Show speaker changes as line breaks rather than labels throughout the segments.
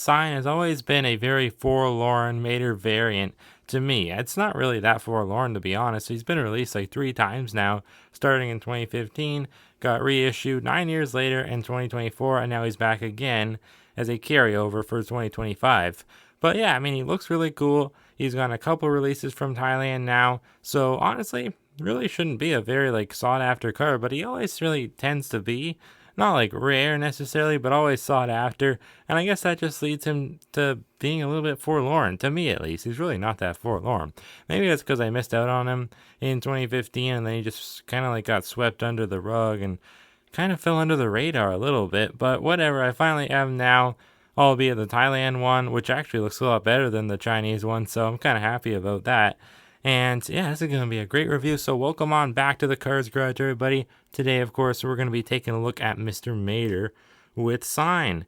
sign has always been a very forlorn Mater variant to me. It's not really that forlorn, to be honest. He's been released like 3 times now, starting in 2015, got reissued 9 years later in 2024, and now he's back again as a carryover for 2025. But yeah, I mean, he looks really cool. He's gotten a couple releases from Thailand now, so honestly, really shouldn't be a very like sought after card, but he always really tends to be. Not like rare necessarily, but always sought after. And I guess that just leads him to being a little bit forlorn, to me at least. He's really not that forlorn. Maybe that's because I missed out on him in 2015 and then he just kind of like got swept under the rug and kind of fell under the radar a little bit. But whatever, I finally have him now, albeit the Thailand one, which actually looks a lot better than the Chinese one, so I'm kind of happy about that. And yeah, this is going to be a great review. So welcome on back to the Cards Garage, everybody. Today, of course, we're going to be taking a look at Mr. Mater with Sign.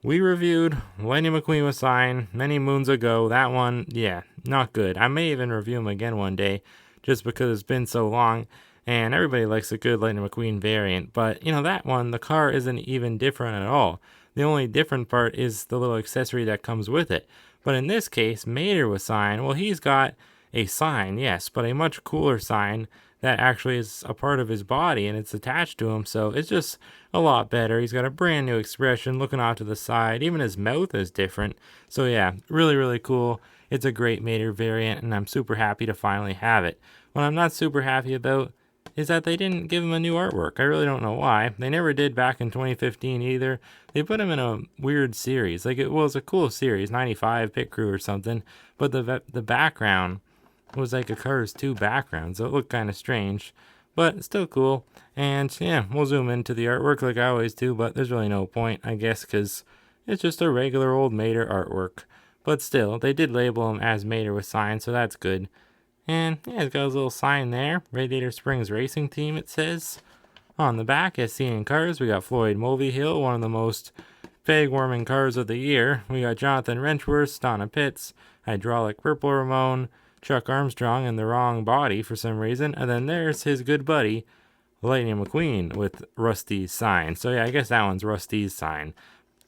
We reviewed Lightning McQueen with Sign many moons ago. That one, yeah, not good. I may even review him again one day just because it's been so long. And everybody likes a good Lightning McQueen variant. But, you know, that one, the car isn't even different at all. The only different part is the little accessory that comes with it. But in this case, Mater with Sign, well, he's got a sign, yes, but a much cooler sign that actually is a part of his body and it's attached to him, so it's just a lot better. He's got a brand new expression looking off to the side. Even his mouth is different. So yeah, really, really cool. It's a great Mater variant, and I'm super happy to finally have it. What I'm not super happy about is that they didn't give him a new artwork. I really don't know why. They never did back in 2015 either. They put him in a weird series. Like, it was a cool series, 95 Pit Crew or something, but the background was like a Cars 2 background, so it looked kind of strange, but still cool. And yeah, we'll zoom into the artwork like I always do, but there's really no point, I guess, because it's just a regular old Mater artwork. But still, they did label him as Mater with Sign, so that's good. And yeah, he's got his little sign there, Radiator Springs Racing Team, it says. On the back, as seen in Cars, we got Floyd Mulvihill, one of the most peg-warming cars of the year. We got Jonathan Wrenchworth, Donna Pitts, Hydraulic Purple Ramon, Chuck Armstrong in the wrong body for some reason, and then there's his good buddy Lightning McQueen with Rusty's sign. So yeah, I guess that one's Rusty's sign.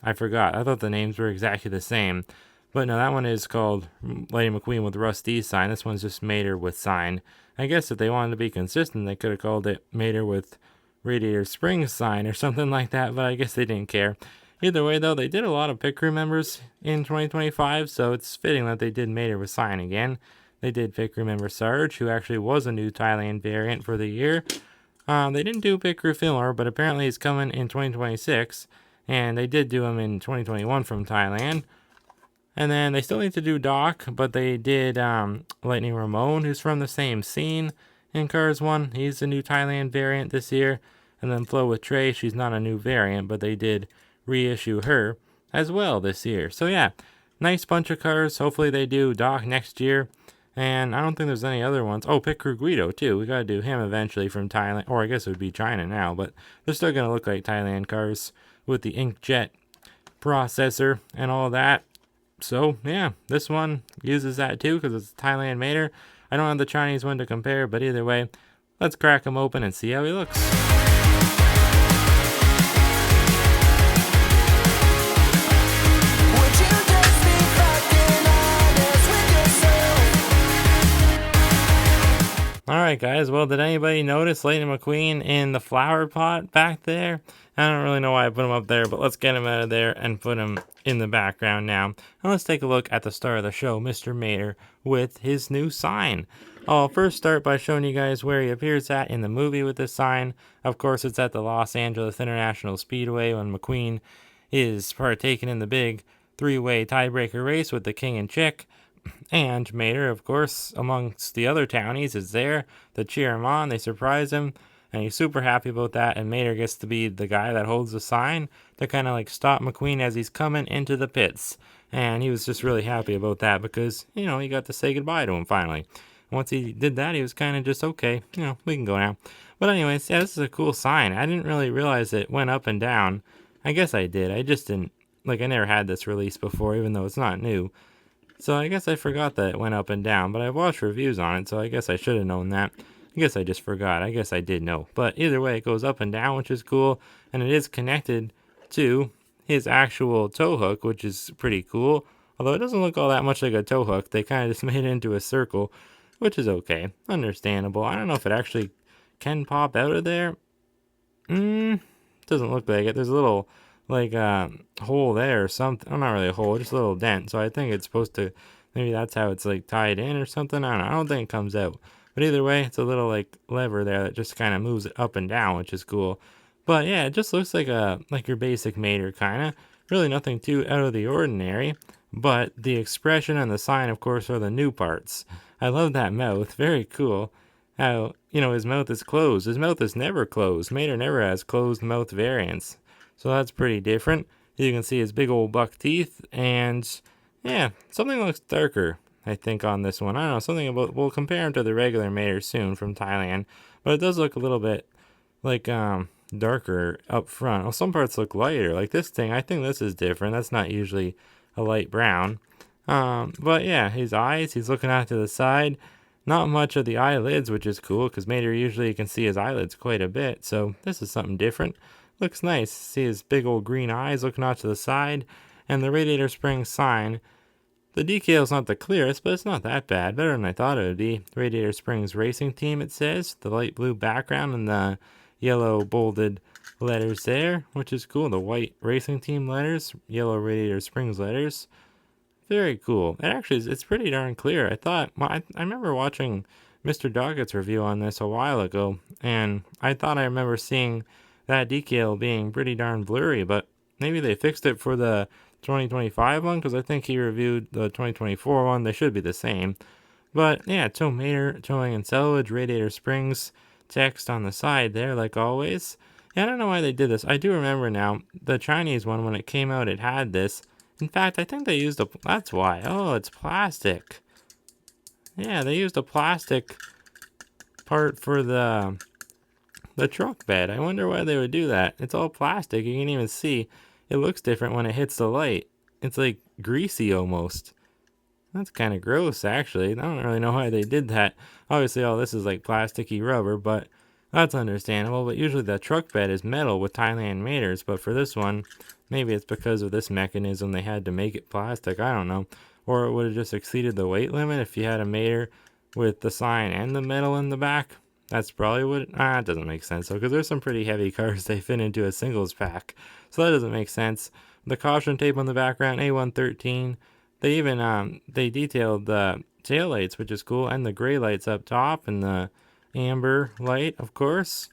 I forgot. I thought the names were exactly the same, but no, that one is called Lightning McQueen with Rusty's sign. This one's just Mater with Sign. I guess if they wanted to be consistent, they could have called it Mater with Radiator Springs sign or something like that, but I guess they didn't care. Either way, though, they did a lot of pit crew members in 2025, so it's fitting that they did Mater with Sign again. They did Pit Crew member Sarge, who actually was a new Thailand variant for the year. They didn't do Pit Crew Fillmore, but apparently he's coming in 2026. And they did do him in 2021 from Thailand. And then they still need to do Doc, but they did Lightning Ramon, who's from the same scene in Cars 1. He's a new Thailand variant this year. And then Flo with Trey, she's not a new variant, but they did reissue her as well this year. So yeah, nice bunch of cars. Hopefully they do Doc next year. And I don't think there's any other ones. Oh, Pit Crew Guido, too. We gotta do him eventually from Thailand. Or I guess it would be China now, but they're still gonna look like Thailand cars with the inkjet processor and all that. So, yeah, this one uses that too because it's Thailand Mater. I don't have the Chinese one to compare, but either way, let's crack him open and see how he looks. Alright guys, well, did anybody notice Lightning McQueen in the flower pot back there? I don't really know why I put him up there, but let's get him out of there and put him in the background now. And let's take a look at the star of the show, Mr. Mater, with his new sign. I'll first start by showing you guys where he appears at in the movie with this sign. Of course, it's at the Los Angeles International Speedway when McQueen is partaking in the big three-way tiebreaker race with the King and Chick. And Mater, of course, amongst the other townies, is there to cheer him on. They surprise him, and he's super happy about that. And Mater gets to be the guy that holds the sign to kind of like stop McQueen as he's coming into the pits. And he was just really happy about that because, you know, he got to say goodbye to him finally. Once he did that, he was kind of just, okay, you know, we can go now. But anyways, yeah, this is a cool sign. I didn't really realize it went up and down. I guess I did. I just didn't, like, I never had this release before, even though it's not new. So I guess I forgot that it went up and down, but I've watched reviews on it, so I guess I should have known that. I guess I just forgot. I guess I did know. But either way, it goes up and down, which is cool, and it is connected to his actual tow hook, which is pretty cool. Although it doesn't look all that much like a tow hook. They kind of just made it into a circle, which is okay. Understandable. I don't know if it actually can pop out of there. Doesn't look like it. There's a little, like, hole there or something. Oh, not really a hole, just a little dent. So I think it's supposed to, maybe that's how it's, like, tied in or something. I don't know. I don't think it comes out. But either way, it's a little, like, lever there that just kind of moves it up and down, which is cool. But yeah, it just looks like your basic Mater, kind of. Really nothing too out of the ordinary. But the expression and the sign, of course, are the new parts. I love that mouth. Very cool. How, his mouth is closed. His mouth is never closed. Mater never has closed mouth variants. So that's pretty different. You can see his big old buck teeth. And yeah, something looks darker, I think, on this one. I don't know. Something about, we'll compare him to the regular Mater soon from Thailand. But it does look a little bit like, darker up front. Well, some parts look lighter. Like this thing, I think this is different. That's not usually a light brown. But yeah, his eyes, he's looking out to the side. Not much of the eyelids, which is cool, because Mater usually you can see his eyelids quite a bit. So this is something different. Looks nice. See his big old green eyes looking out to the side. And the Radiator Springs sign. The decal's not the clearest, but it's not that bad. Better than I thought it would be. Radiator Springs Racing Team, it says. The light blue background and the yellow bolded letters there, which is cool. The white Racing Team letters, yellow Radiator Springs letters. Very cool. It actually is, it's pretty darn clear. I thought, well, I remember watching Mr. Doggett's review on this a while ago, and I thought I remember seeing that decal being pretty darn blurry, but maybe they fixed it for the 2025 one, because I think he reviewed the 2024 one. They should be the same. But yeah, tow Mater, towing and salvage, Radiator Springs text on the side there, like always. Yeah, I don't know why they did this. I do remember now, the Chinese one, when it came out, it had this. In fact, I think they used that's why. Oh, it's plastic. Yeah, they used a plastic part for the truck bed. I wonder why they would do that. It's all plastic. You can even see it looks different when it hits the light. It's like greasy almost. That's kind of gross, actually. I don't really know why they did that. Obviously, all this is like plasticky rubber, but that's understandable. But usually the truck bed is metal with Thailand Maters, but for this one, maybe it's because of this mechanism they had to make it plastic. I don't know. Or it would have just exceeded the weight limit if you had a Mater with the sign and the metal in the back. That's probably what... it doesn't make sense, though, because there's some pretty heavy cars they fit into a singles pack. So that doesn't make sense. The caution tape on the background, A113. They even, they detailed the taillights, which is cool, and the gray lights up top, and the amber light, of course.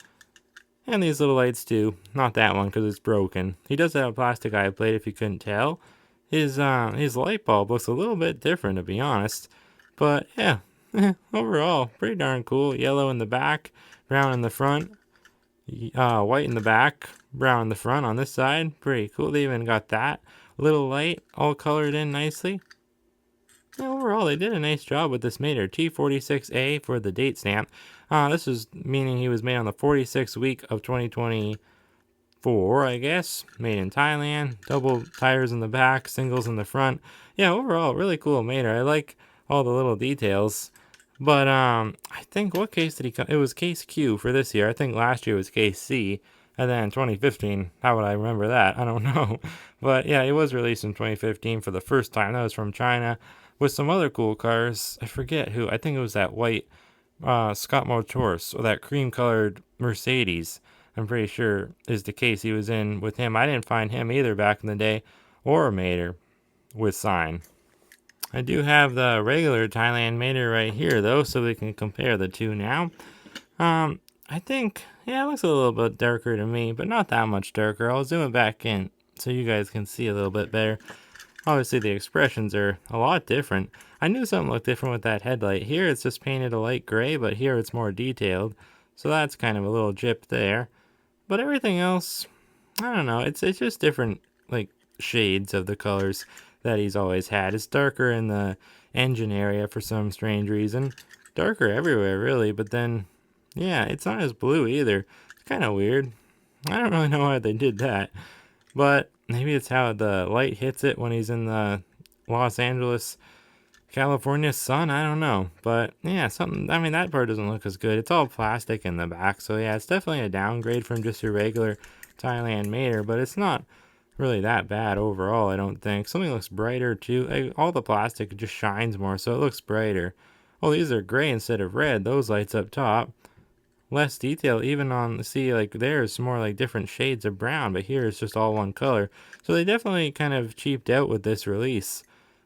And these little lights too. Not that one, because it's broken. He does have a plastic eye plate, if you couldn't tell. His light bulb looks a little bit different, to be honest. But, yeah, overall, pretty darn cool. Yellow in the back, brown in the front, white in the back, brown in the front on this side. Pretty cool. They even got that little light all colored in nicely. Yeah, overall, they did a nice job with this Mater. T46A for the date stamp. This is meaning he was made on the 46th week of 2024, I guess. Made in Thailand. Double tires in the back, singles in the front. Yeah, overall, really cool Mater. I like all the little details. But I think, what case did he come? It was case Q for this year. I think last year was case C. And then 2015, how would I remember that? I don't know. But yeah, it was released in 2015 for the first time. That was from China with some other cool cars. I forget who. I think it was that white Scott Motors or that cream colored Mercedes. I'm pretty sure is the case he was in with him. I didn't find him either back in the day, or a Mater with sign. I do have the regular Thailand Mater right here though, so we can compare the two now. I think, yeah, it looks a little bit darker to me, but not that much darker. I'll zoom it back in so you guys can see a little bit better. Obviously, the expressions are a lot different. I knew something looked different with that headlight. Here, it's just painted a light gray, but here it's more detailed. So that's kind of a little jip there. But everything else, I don't know. It's just different, like, shades of the colors that he's always had. It's darker in the engine area for some strange reason. Darker everywhere, really, but then... yeah, it's not as blue either. It's kind of weird. I don't really know why they did that. But maybe it's how the light hits it when he's in the Los Angeles, California sun. I don't know. But yeah, something. I mean, that part doesn't look as good. It's all plastic in the back. So yeah, it's definitely a downgrade from just your regular Thailand Mater. But it's not really that bad overall, I don't think. Something looks brighter too. All the plastic just shines more, so it looks brighter. Oh, these are gray instead of red. Those lights up top. Less detail even on, see, like there's more like different shades of brown, but here it's just all one color. So they definitely kind of cheaped out with this release,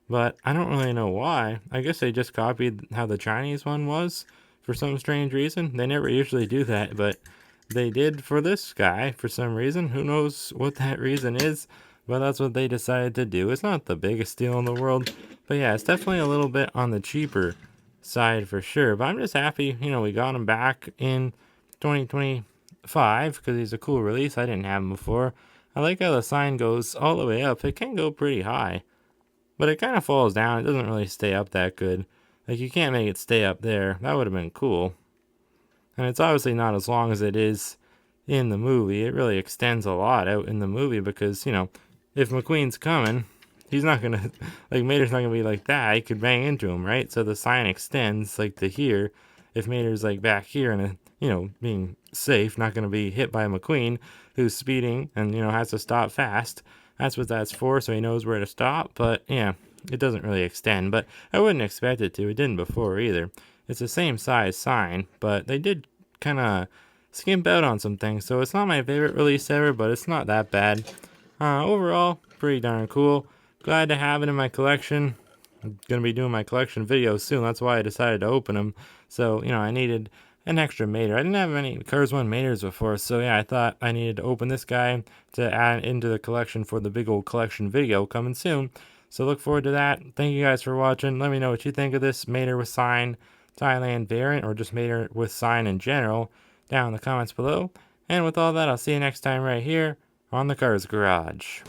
but I don't really know why. I guess they just copied how the Chinese one was for some strange reason. They never usually do that, but they did for this guy for some reason. Who knows what that reason is, but that's what they decided to do. It's not the biggest deal in the world, but yeah, it's definitely a little bit on the cheaper side for sure. But I'm just happy, we got him back in 2025 because he's a cool release. I didn't have him before. I like how the sign goes all the way up. It can go pretty high, but it kind of falls down. It doesn't really stay up that good. Like, you can't make it stay up there. That would have been cool. And it's obviously not as long as it is in the movie. It really extends a lot out in the movie because, if McQueen's coming, he's not going to, like, Mater's not going to be like that. He could bang into him, right? So the sign extends, like, to here. If Mater's, like, back here and, being safe, not going to be hit by McQueen, who's speeding and, has to stop fast. That's what that's for, so he knows where to stop. But, yeah, it doesn't really extend. But I wouldn't expect it to. It didn't before either. It's the same size sign, but they did kind of skimp out on some things. So it's not my favorite release ever, but it's not that bad. Overall, pretty darn cool. Glad to have it in my collection. I'm going to be doing my collection video soon. That's why I decided to open them. So, I needed an extra Mater. I didn't have any Cars 1 Maters before, so yeah, I thought I needed to open this guy to add into the collection for the big old collection video coming soon. So look forward to that. Thank you guys for watching. Let me know what you think of this Mater with sign Thailand variant, or just Mater with sign in general, down in the comments below. And with all that, I'll see you next time right here on the Cars Garage.